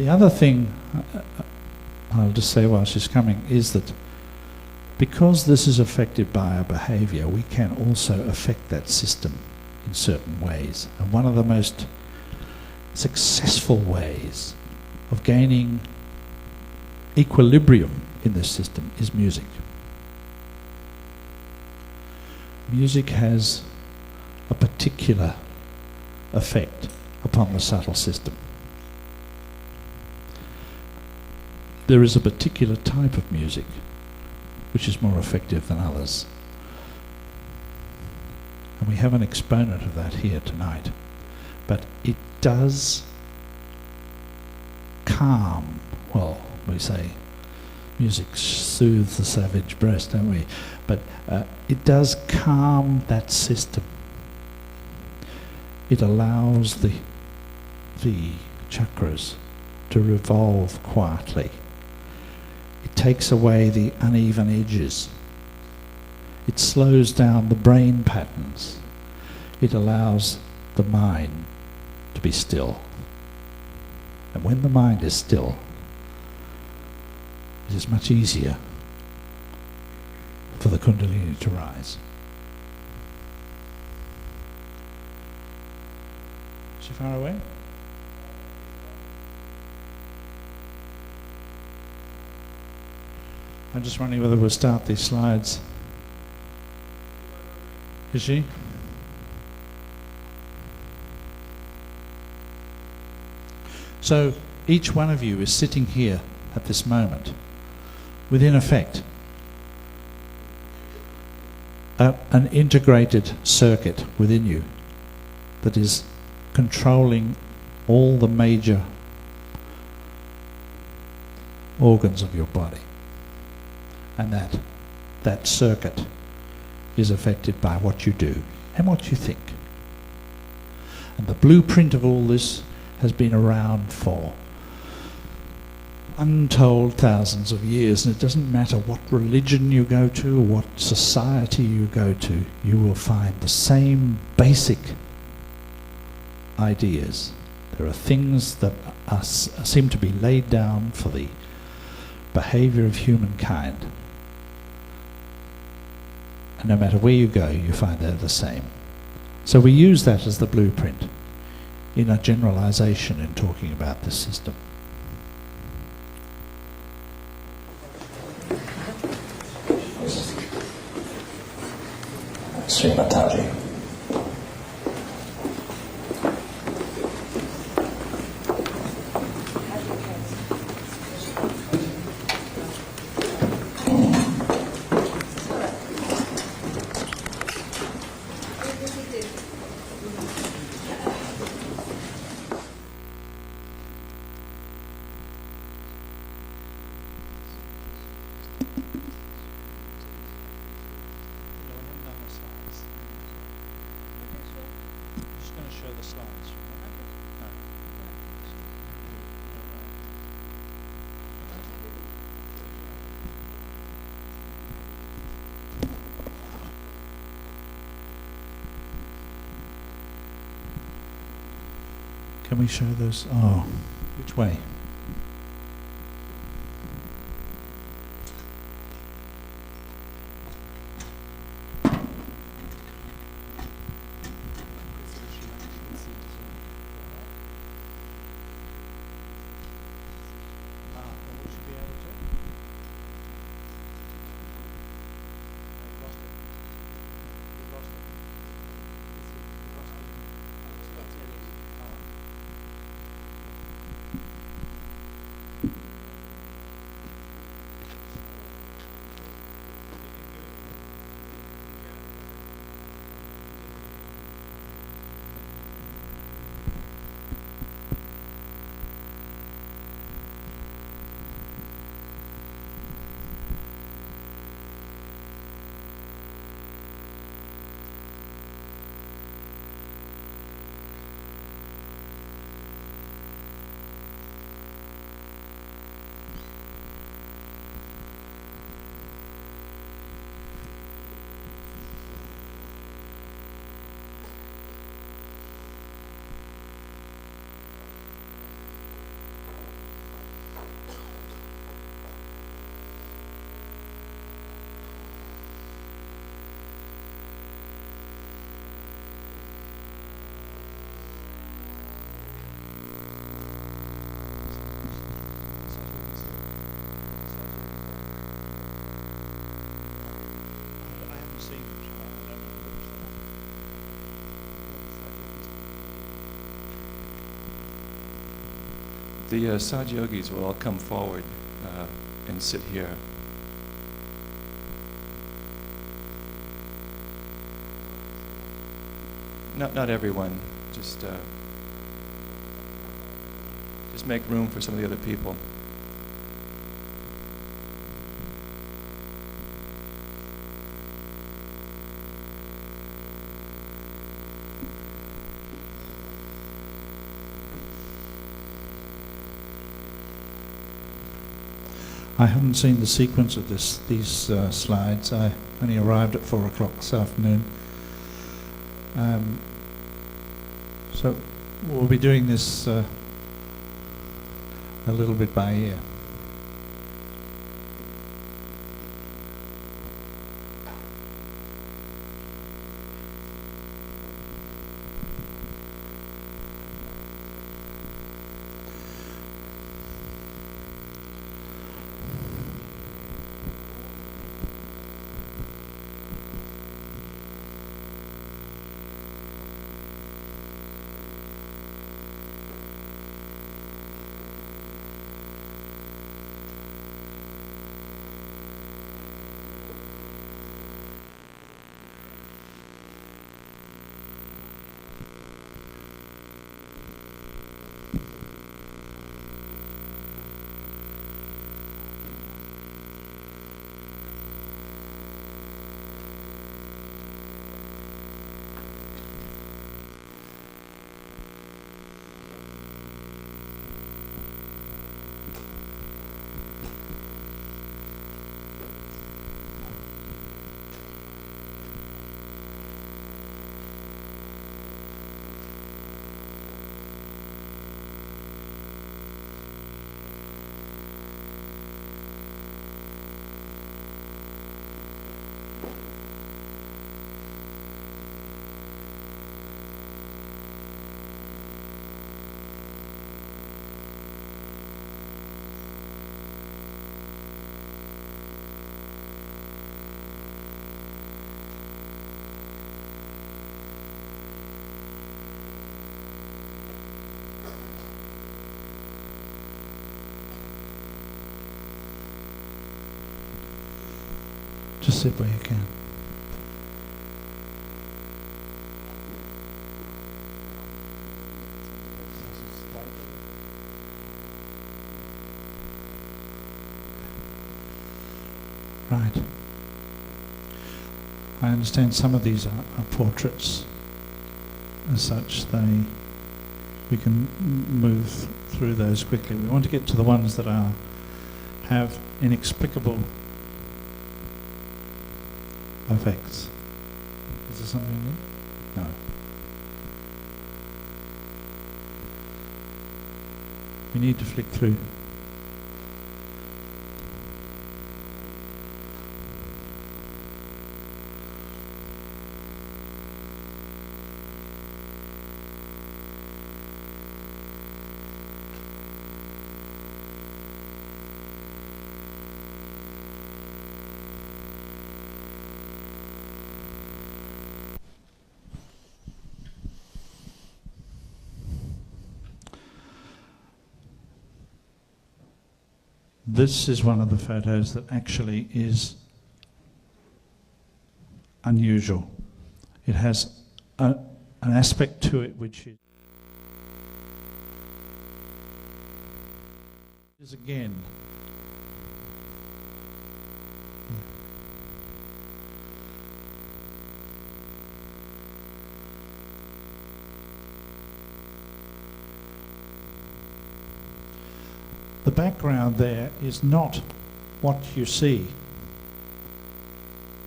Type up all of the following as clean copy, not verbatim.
The other thing I'll just say while she's coming is that because this is affected by our behaviour, we can also affect that system in certain ways. And one of the most successful ways of gaining equilibrium in this system is music. Music has a particular effect upon the subtle system. There is a particular type of music which is more effective than others. And we have an exponent of that here tonight. But it does calm, well, we say music soothes the savage breast, don't we? But it does calm that system. It allows the chakras to revolve quietly. It takes away the uneven edges. It slows down the brain patterns. It allows the mind to be still. And when the mind is still, it is much easier for the Kundalini to rise. Is she far away? I'm just wondering whether we'll start these slides. Is she? So each one of you is sitting here at this moment with, in effect, an integrated circuit within you that is controlling all the major organs of your body. And that circuit is affected by what you do and what you think. And the blueprint of all this has been around for untold thousands of years, and it doesn't matter what religion you go to or what society you go to, you will find the same basic ideas. There are things that seem to be laid down for the behaviour of humankind. And no matter where you go, you find they're the same. So we use that as the blueprint in a generalization in talking about this system. Shri Mataji. Can we show those? Oh, which way? The Sahajayogis will all come forward and sit here. Not everyone, just make room for some of the other people. I haven't seen the sequence of these slides. I only arrived at 4 o'clock this afternoon. So we'll be doing this a little bit by ear. Just sit where you can. Right. I understand some of these are portraits. As such, we can move through those quickly. We want to get to the ones that have inexplicable effects. Is there something there? No. We need to flick through. This is one of the photos that actually is unusual. It has an aspect to it which is again the background there is not what you see.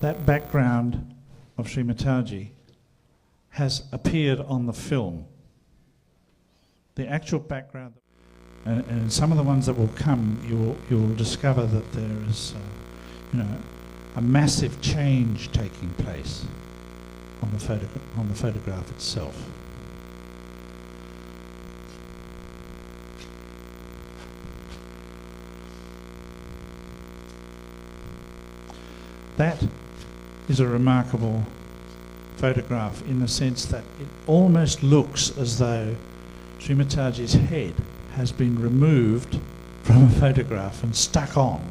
That background of Shri Mataji has appeared on the film. The actual background, and some of the ones that will come, you'll discover that there is, a massive change taking place on the photograph itself. That is a remarkable photograph in the sense that it almost looks as though Shri Mataji's head has been removed from a photograph and stuck on.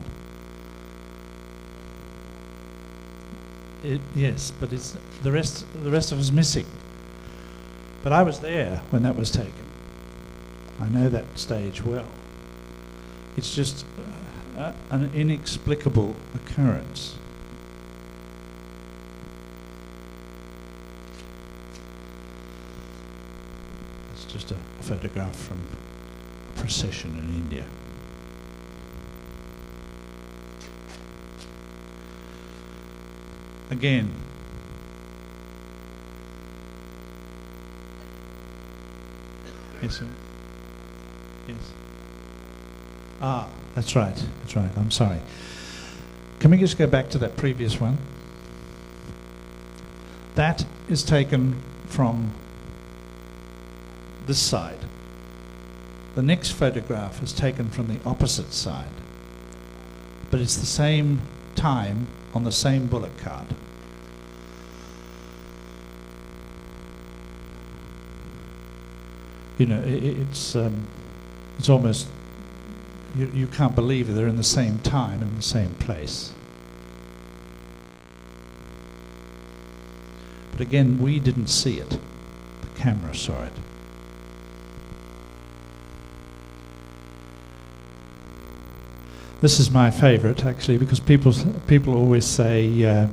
Yes, but it's the rest of it is missing. But I was there when that was taken. I know that stage well. It's just an inexplicable occurrence. It's just a photograph from a procession in India. Again, yes, sir. Yes. Ah, that's right. That's right. I'm sorry. Can we just go back to that previous one? That is taken from this side. The next photograph is taken from the opposite side, but it's the same time on the same bullock cart. You know, it's almost, you can't believe they're in the same time in the same place. But again, we didn't see it. The camera saw it. This is my favourite, actually, because people always say,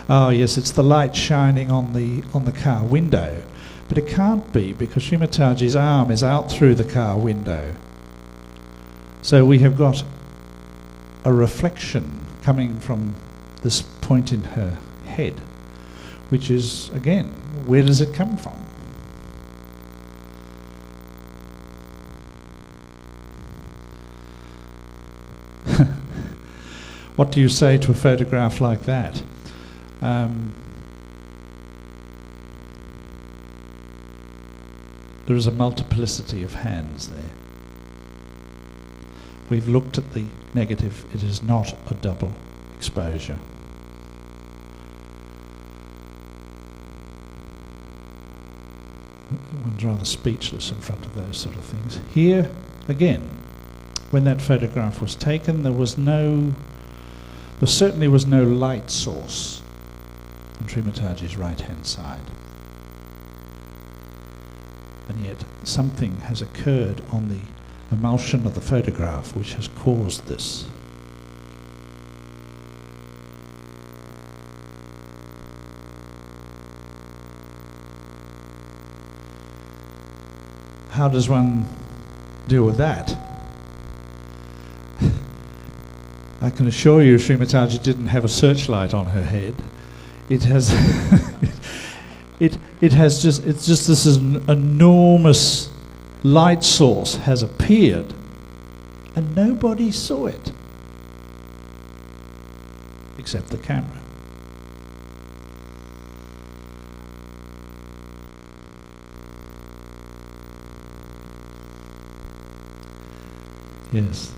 "Oh yes, it's the light shining on the car window," but it can't be because Shri Mataji's arm is out through the car window. So we have got a reflection coming from this point in her head, which is, again, where does it come from? What do you say to a photograph like that? There is a multiplicity of hands there. We've looked at the negative. It is not a double exposure. One's rather speechless in front of those sort of things. Here, again, when that photograph was taken, there certainly was no light source on Shri Mataji's right-hand side. And yet something has occurred on the emulsion of the photograph which has caused this. How does one deal with that? I can assure you Shri Mataji didn't have a searchlight on her head. It has it's just this enormous light source has appeared and nobody saw it except the camera. Yes.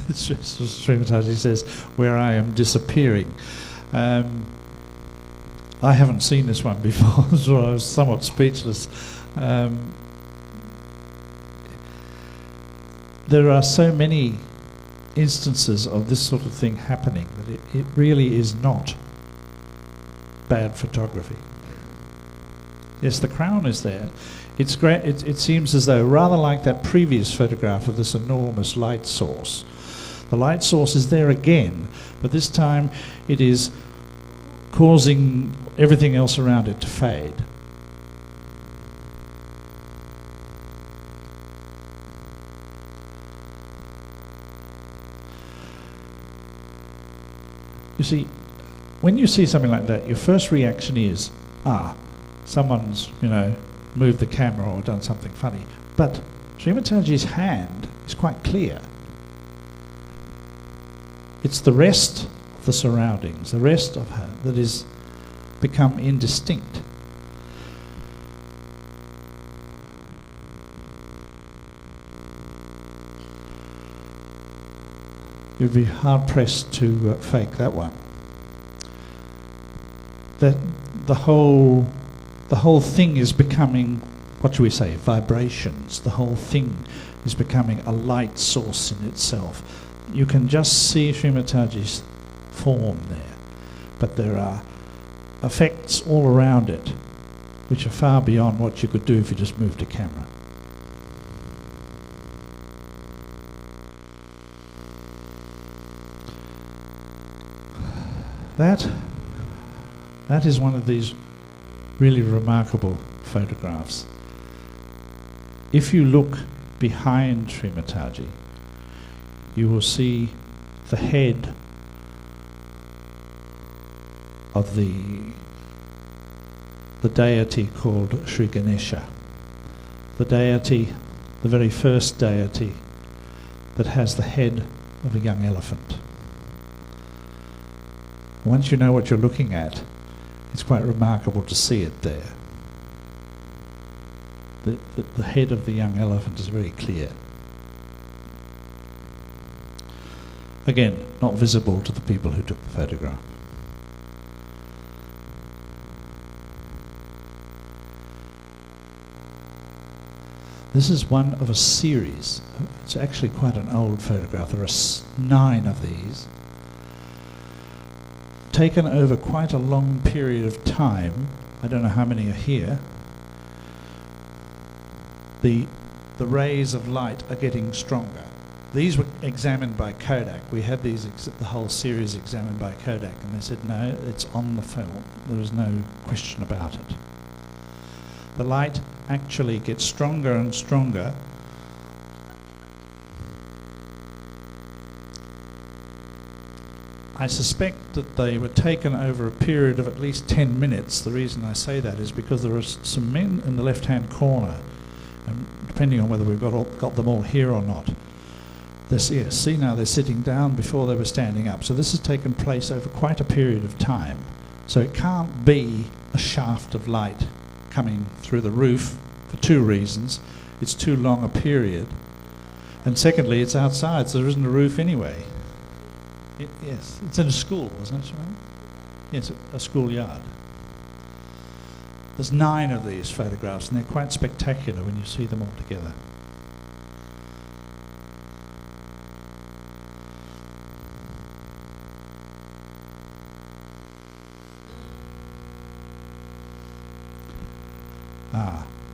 It's just as Shri Mataji says, where I am disappearing. I haven't seen this one before, so I was somewhat speechless. There are so many instances of this sort of thing happening that it really is not bad photography. Yes, the crown is there. It's great. It seems as though, rather like that previous photograph of this enormous light source, the light source is there again, but this time it is causing everything else around it to fade. You see, when you see something like that, your first reaction is, someone's, moved the camera or done something funny. But Shri Mataji's hand is quite clear. It's the rest of the surroundings, the rest of her, that is become indistinct. You'd be hard-pressed to fake that one. that the whole thing is becoming, what should we say, vibrations. The whole thing is becoming a light source in itself. You can just see Shri Mataji's form there, but there are effects all around it which are far beyond what you could do if you just moved a camera. That is one of these really remarkable photographs. If you look behind Shri Mataji, you will see the head of the deity called Sri Ganesha, the deity, the very first deity that has the head of a young elephant. Once you know what you're looking at, it's quite remarkable to see it there. The head of the young elephant is very clear. Again, not visible to the people who took the photograph. This is one of a series. It's actually quite an old photograph. There are 9 of these, taken over quite a long period of time. I don't know how many are here. The rays of light are getting stronger. These were examined by Kodak. We had these, the whole series examined by Kodak, and they said, no, it's on the film. There is no question about it. The light actually gets stronger and stronger. I suspect that they were taken over a period of at least 10 minutes. The reason I say that is because there are some men in the left-hand corner, and depending on whether we've got them all here or not. Yes, see now they're sitting down before they were standing up. So this has taken place over quite a period of time. So it can't be a shaft of light coming through the roof for 2 reasons. It's too long a period. And secondly, it's outside, so there isn't a roof anyway. Yes, it's in a school, wasn't it, Sharon? Yes, a schoolyard. There's 9 of these photographs, and they're quite spectacular when you see them all together.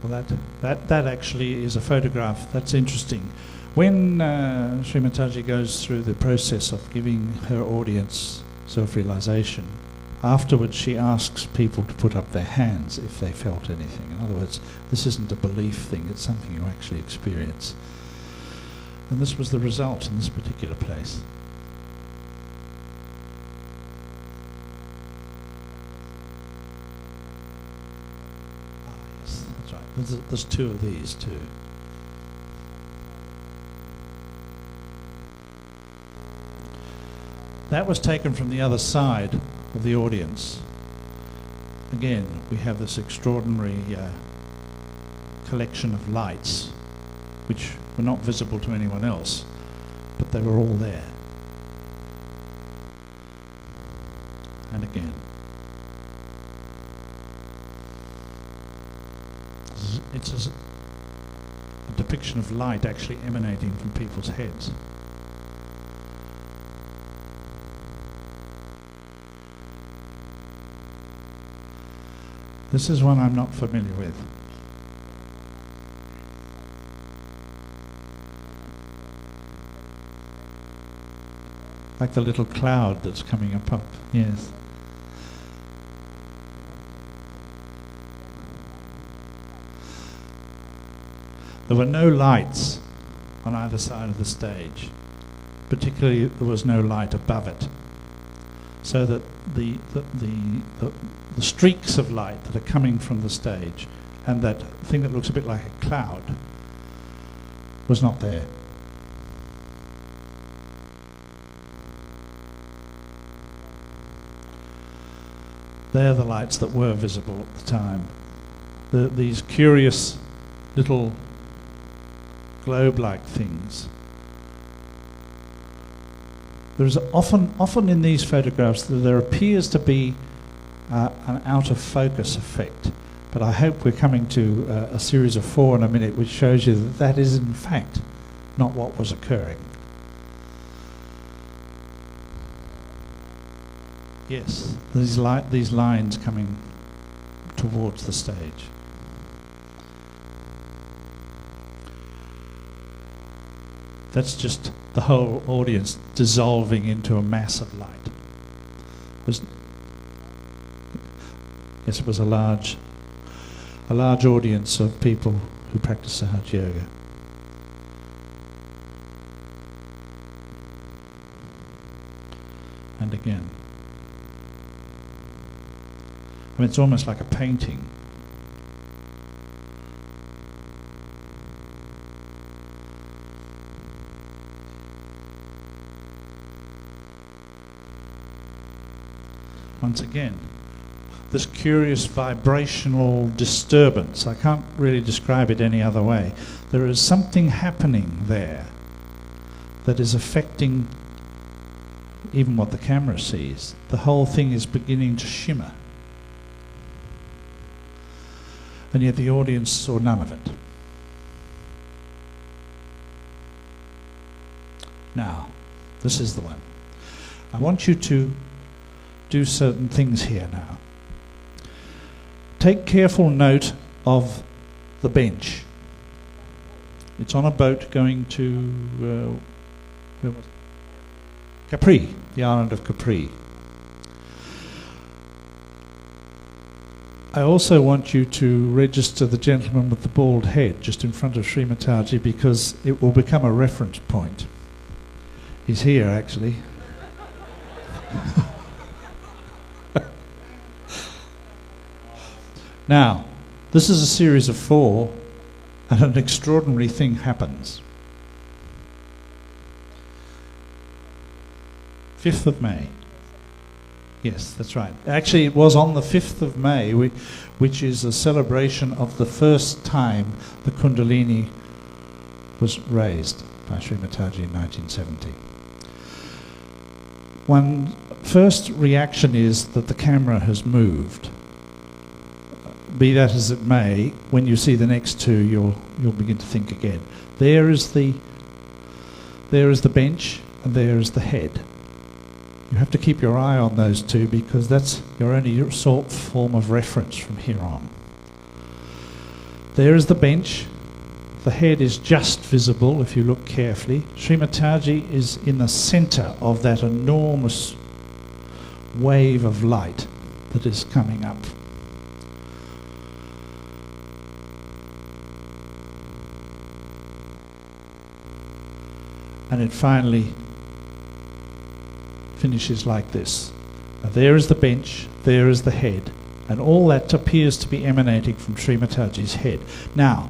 Well, that actually is a photograph. That's interesting. When Shri Mataji goes through the process of giving her audience self-realization, afterwards she asks people to put up their hands if they felt anything. In other words, this isn't a belief thing, it's something you actually experience. And this was the result in this particular place. That's right. There's 2 of these too. That was taken from the other side of the audience. Again, we have this extraordinary collection of lights which were not visible to anyone else, but they were all there. And again. It's a depiction of light actually emanating from people's heads. This is one I'm not familiar with. Like the little cloud that's coming up, yes. There were no lights on either side of the stage. Particularly, there was no light above it. So that the streaks of light that are coming from the stage and that thing that looks a bit like a cloud was not there. They're the lights that were visible at the time. These curious little globe-like things. There's often in these photographs there appears to be an out-of-focus effect. But I hope we're coming to a series of 4 in a minute, which shows you that that is in fact not what was occurring. Yes, these lines coming towards the stage. That's just the whole audience dissolving into a mass of light. Yes, it was a large audience of people who practice Sahaja Yoga. And again. I mean, it's almost like a painting. Once again, this curious vibrational disturbance. I can't really describe it any other way. There is something happening there that is affecting even what the camera sees. The whole thing is beginning to shimmer. And yet the audience saw none of it. Now, this is the one. I want you to do certain things here now. Take careful note of the bench. It's on a boat going to where was it? Capri, the island of Capri. I also want you to register the gentleman with the bald head just in front of Shri Mataji, because it will become a reference point. He's here, actually. Now, this is a series of 4, and an extraordinary thing happens. 5th of May. Yes, that's right. Actually, it was on the 5th of May, which is a celebration of the first time the Kundalini was raised by Shri Mataji in 1970. One first reaction is that the camera has moved. Be that as it may, when you see the next 2, you'll begin to think again. There is the bench, and there is the head. You have to keep your eye on those 2, because that's your only form of reference from here on. There is the bench. The head is just visible if you look carefully. Shri Mataji is in the centre of that enormous wave of light that is coming up. And it finally finishes like this. Now there is the bench, there is the head, and all that appears to be emanating from Shri Mataji's head. Now,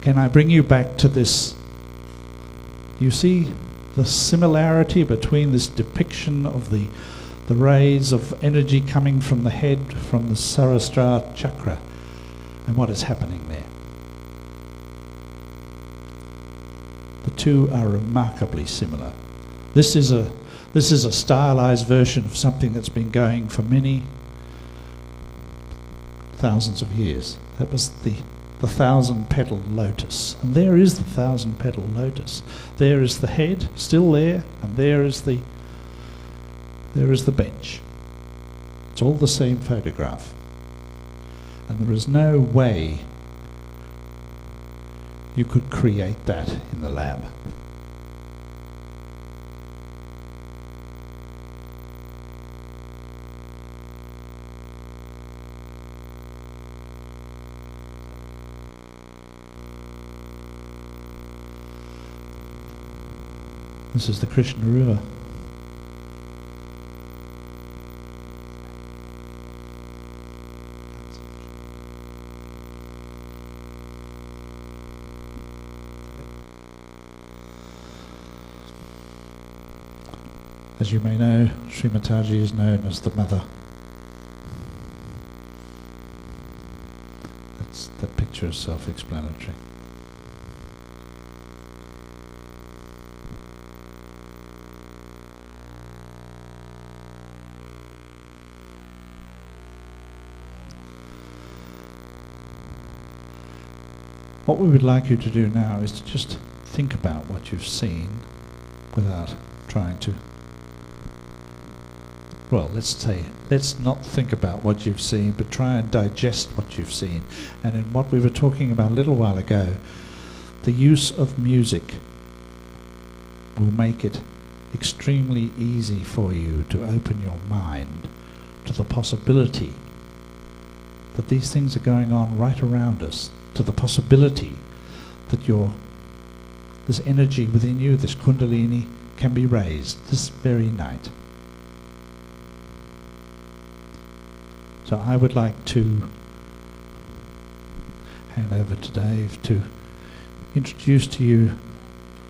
can I bring you back to this? You see the similarity between this depiction of the rays of energy coming from the head, from the Sarastra chakra, and what is happening there? The 2 are remarkably similar. This is a stylized version of something that's been going for many thousands of years. That was the 1,000-petal lotus. And there is the 1,000-petal lotus. There is the head, still there, and there is the bench. It's all the same photograph. And there is no way you could create that in the lab. This is the Krishna River. As you may know, Shri Mataji is known as the mother. That picture is self-explanatory. What we would like you to do now is to just think about what you've seen without trying to, well, let's not think about what you've seen, but try and digest what you've seen. And in what we were talking about a little while ago, the use of music will make it extremely easy for you to open your mind to the possibility that these things are going on right around us, to the possibility that this energy within you, this Kundalini, can be raised this very night. So I would like to hand over to Dave to introduce to you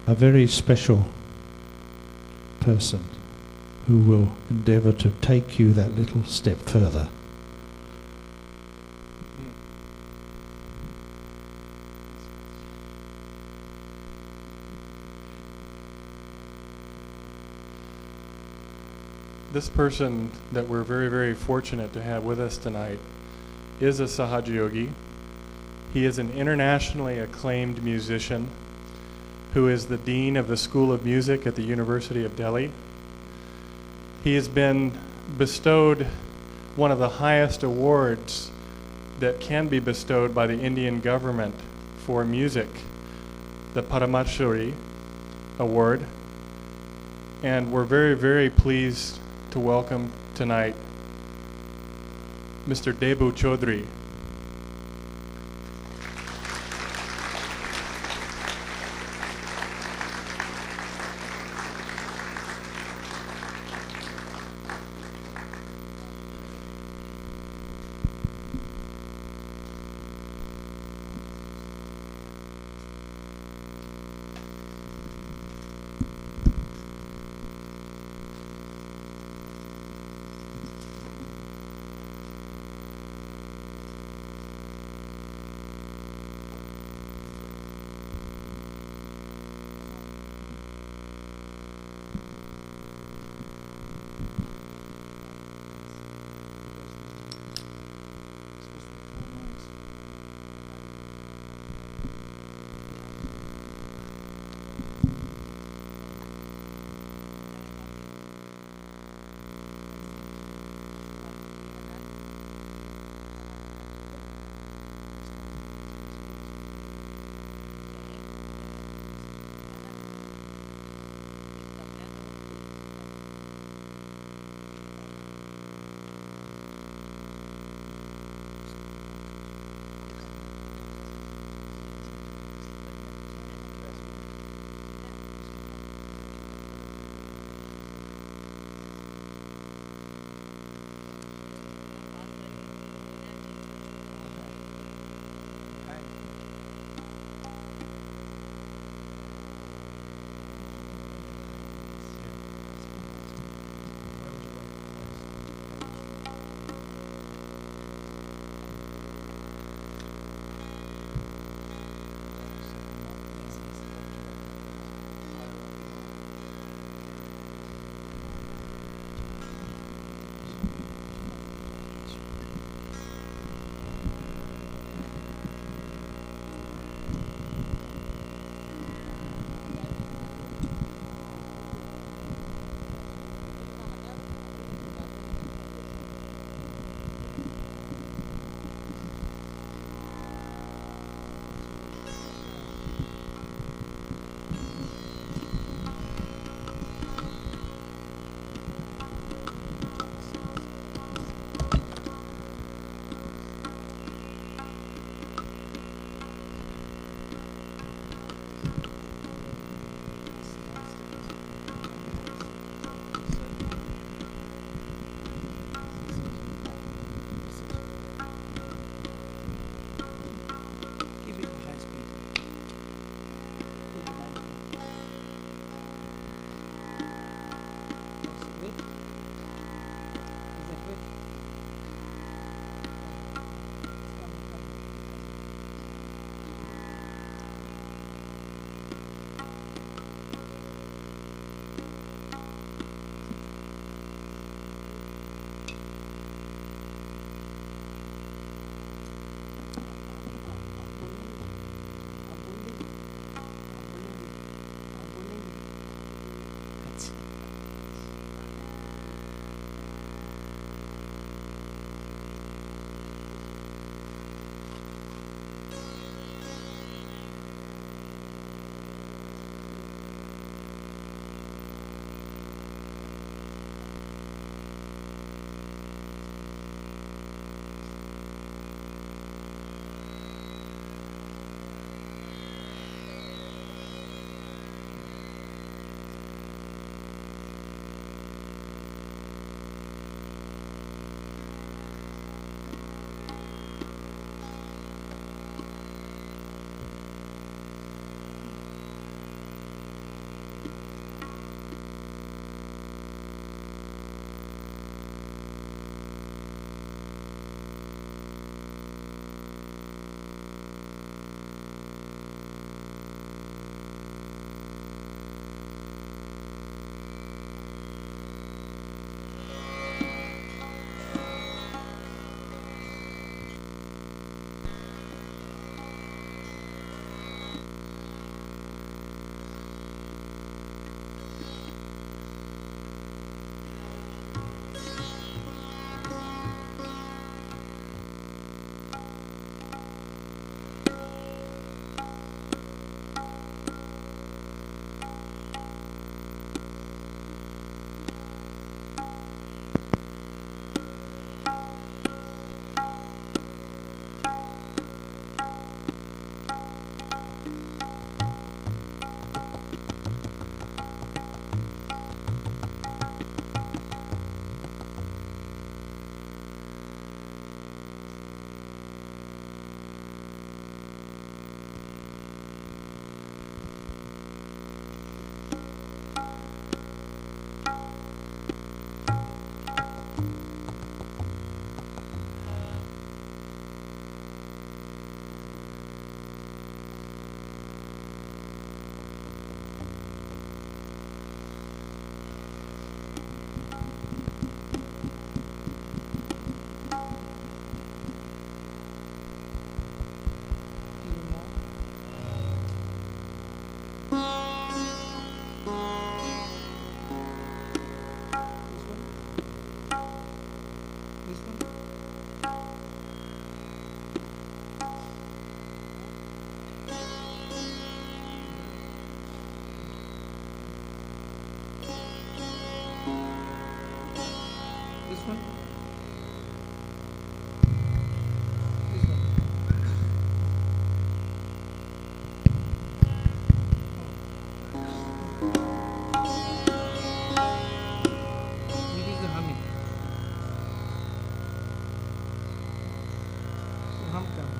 a very special person who will endeavour to take you that little step further. This person that we're very, very fortunate to have with us tonight is a Sahaja Yogi. He is an internationally acclaimed musician who is the Dean of the School of Music at the University of Delhi. He has been bestowed one of the highest awards that can be bestowed by the Indian government for music, the Padmashri Award. And we're very, very pleased to welcome tonight Mr. Debu Chaudhary. हम करें।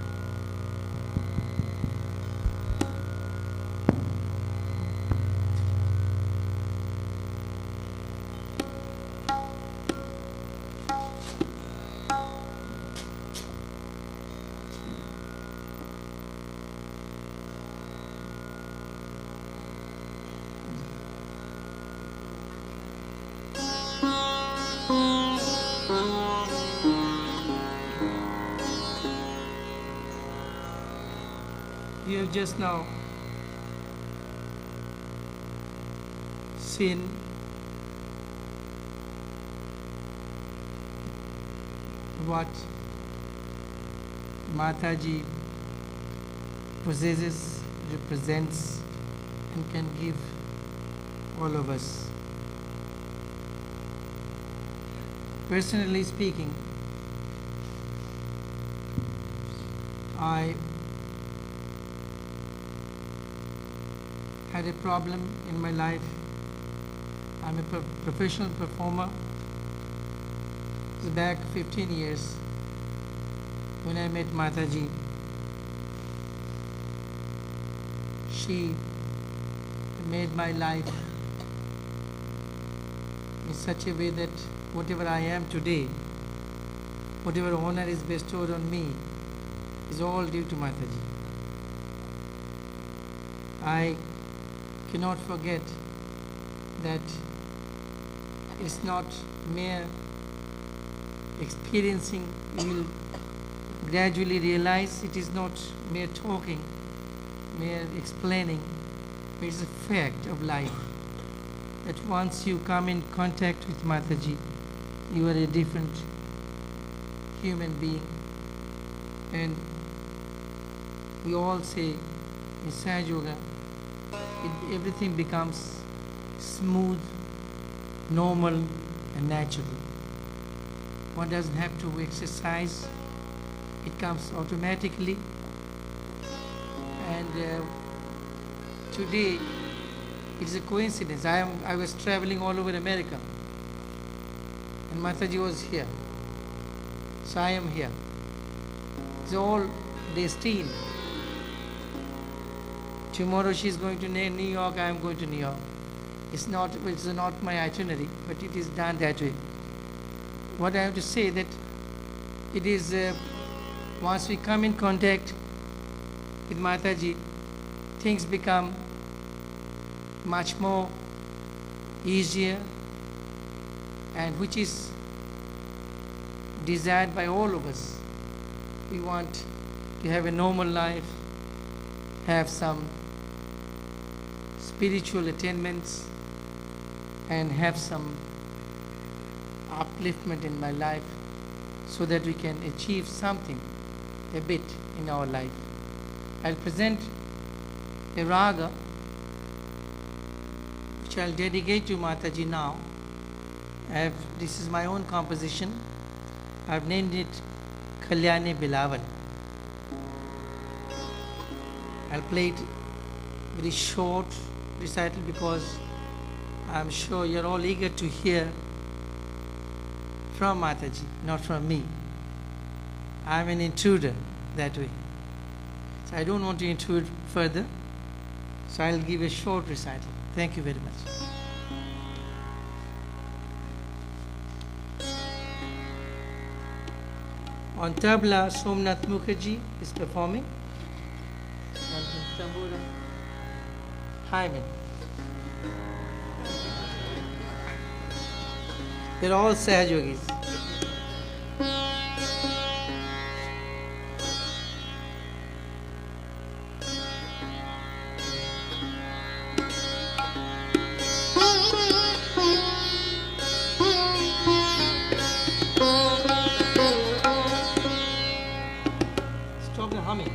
You have just now seen what Mataji possesses, represents, and can give all of us. Personally speaking, I had a problem in my life. I'm a professional performer. It was back 15 years when I met Mataji. She made my life in such a way that whatever I am today, whatever honor is bestowed on me, is all due to Mataji. I cannot forget that it's not mere experiencing. You will gradually realize it is not mere talking, mere explaining, but it's a fact of life. That once you come in contact with Mataji, you are a different human being. And we all say in Sahaja Yoga, everything becomes smooth, normal, and natural. One doesn't have to exercise, it comes automatically. And today, it's a coincidence. I was traveling all over America, and Mataji was here. So I am here. It's all destined. Tomorrow she's going to New York, I am going to New York. It's not my itinerary, but it is done that way. What I have to say that it is once we come in contact with Mataji, things become much more easier, and which is desired by all of us. We want to have a normal life, have some spiritual attainments, and have some upliftment in my life so that we can achieve something a bit in our life. I'll present a raga which I'll dedicate to Mataji now. This is my own composition. I've named it Kalyani Bilaval. I'll play it very short recital because I'm sure you're all eager to hear from Mataji, not from me. I'm an intruder that way. So I don't want to intrude further. So I'll give a short recital. Thank you very much. On tabla, Somnath Mukherjee is performing. And tambura, Hyman. They're all Sahaja Yogis. Stop the humming.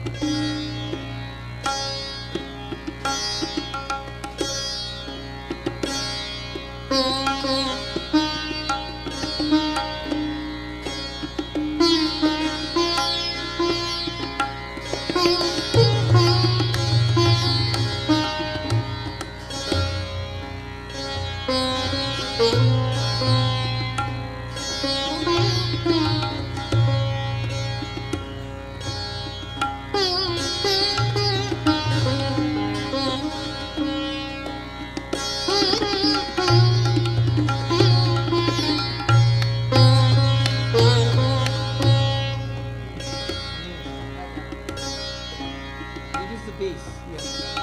base. Yeah.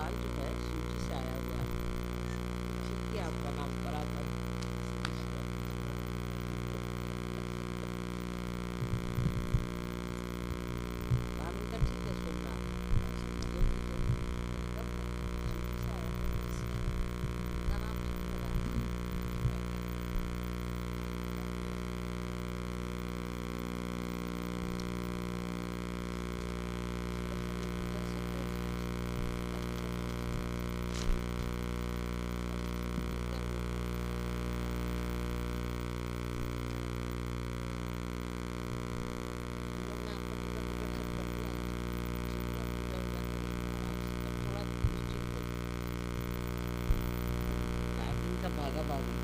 भगवान जो है शिव जी से आया हुआ है, इसलिए आपका नाम परात्पर ईश्वर। हम इनका ठीक है सुनना, जो भी तो एकदम शिव जी से आया है, इनका नाम ठीक लगा है। भागा भागी